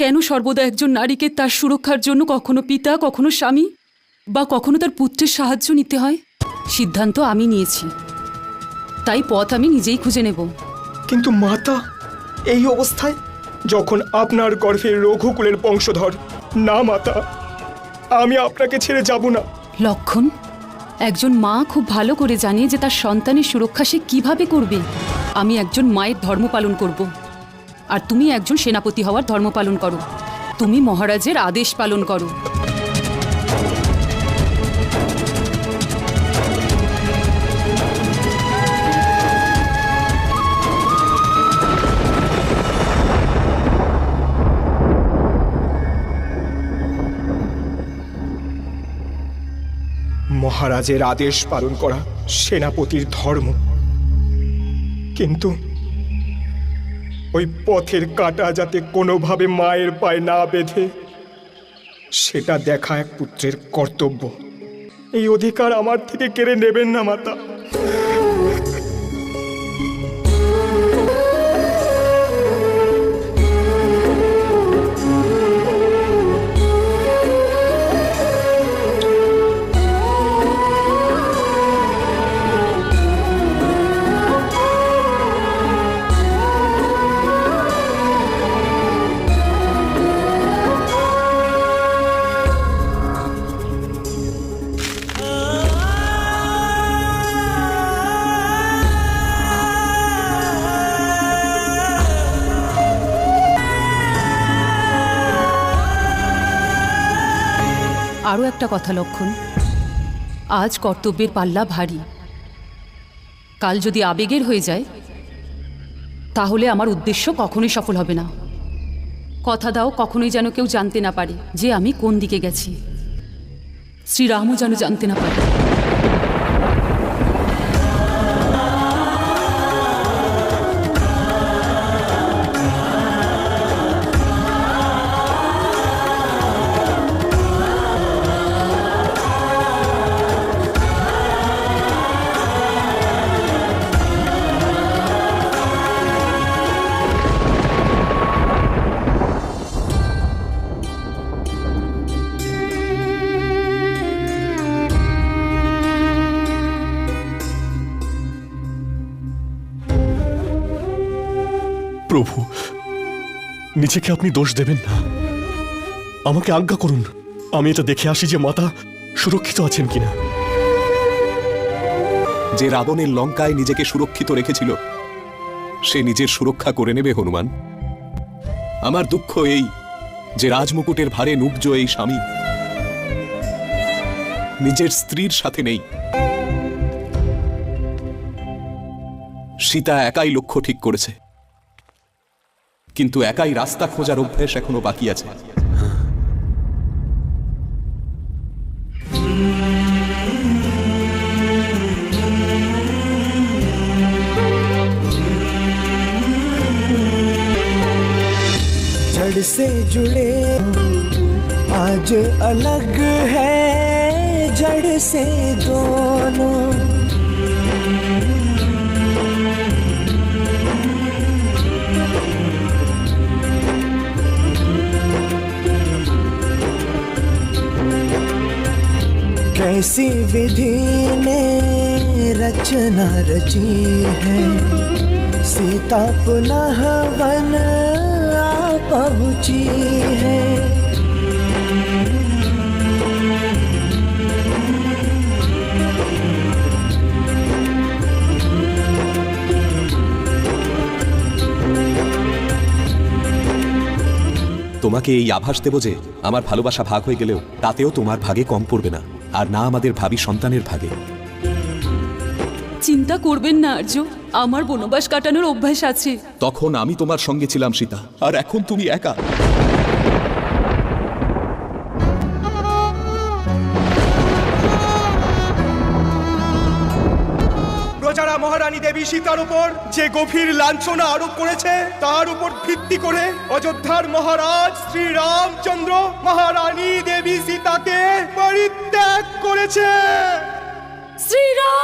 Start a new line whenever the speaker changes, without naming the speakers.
কেন সর্বদা একজন নারীকে তার সুরক্ষার জন্য কখনো পিতা, কখনো স্বামী বা কখনো তার পুত্রের সাহায্য নিতে হয়? সিদ্ধান্ত আমি নিয়েছি, তাই পথ আমি নিজেই খুঁজে নেব।
কিন্তু মাতা, এই অবস্থায়, যখন আপনার গর্ভে রঘুকুলের বংশধর। না মাতা, আমি আপনাকে ছেড়ে যাব না।
লক্ষণ, একজন মা খুব ভালো করে জানে যে তার সন্তানের সুরক্ষা সে কিভাবে করবে। আমি একজন মায়ের ধর্ম পালন করব, আর তুমি একজন সেনাপতি হওয়ার ধর্ম পালন করো। তুমি মহারাজের আদেশ পালন করো।
মহারাজের আদেশ পালন করা সেনাপতির ধর্ম, কিন্তু ওই পথের কাঁটা যাতে কোনোভাবে মায়ের পায়ে না বেঁধে, সেটা দেখা এক পুত্রের কর্তব্য। এই অধিকার আমার থেকে কেড়ে নেবেন না মাতা।
আরও একটা কথা লক্ষণ, আজ কর্তব্যের পাল্লা ভারী। কাল যদি আবেগের হয়ে যায়, তাহলে আমার উদ্দেশ্য কখনোই সফল হবে না। কথা দাও, কখনোই যেন কেউ জানতে না পারে যে আমি কোন দিকে গেছি। শ্রীরামও যেন জানতে না পারে।
প্রভু, নিজেকে আপনি দোষ দেবেন না, আমাকে আজ্ঞা করুন। আমি এটা দেখে আসি যে মাতা সুরক্ষিত আছেন কিনা।
যে রাবণের লঙ্কায় নিজেকে সুরক্ষিত রেখেছিল, সে নিজের সুরক্ষা করে নেবে হনুমান। আমার দুঃখ এই যে রাজমুকুটের ভারে নুব্জ এই স্বামী নিজের স্ত্রীর সাথে নেই। সীতা একাই লক্ষ্য ঠিক করেছে, কিন্তু একাই রাস্তা খোঁজার অভ্যেস এখনো বাকি আছে।
जड़ से जुड़े आज अलग है जड़ से दोनों। कैसी विधि ने रचना रची है, सीता पुनः वन आ पहुंची है।
তোমাকে এই আভাস দেব যে আমার ভালোবাসা ভাগ হয়ে গেলেও তাতেও তোমার ভাগে কম পড়বে না, আর না আমাদের ভাবি সন্তানের ভাগে।
চিন্তা করবেন না আর্য, আমার বনবাস কাটানোর অভ্যাস আছে।
তখন আমি তোমার সঙ্গে ছিলাম সীতা, আর এখন তুমি একা।
প্রজারা মহারানী দেবী সীতার উপর যে গভীর লাঞ্ছনা আরোপ করেছে, তার উপর ভিত্তি করে অযোধ্যার মহারাজ শ্রী রামচন্দ্র মহারানী দেবী সীতাকে পরিত্যাগ করেছে।
শ্রীরাম!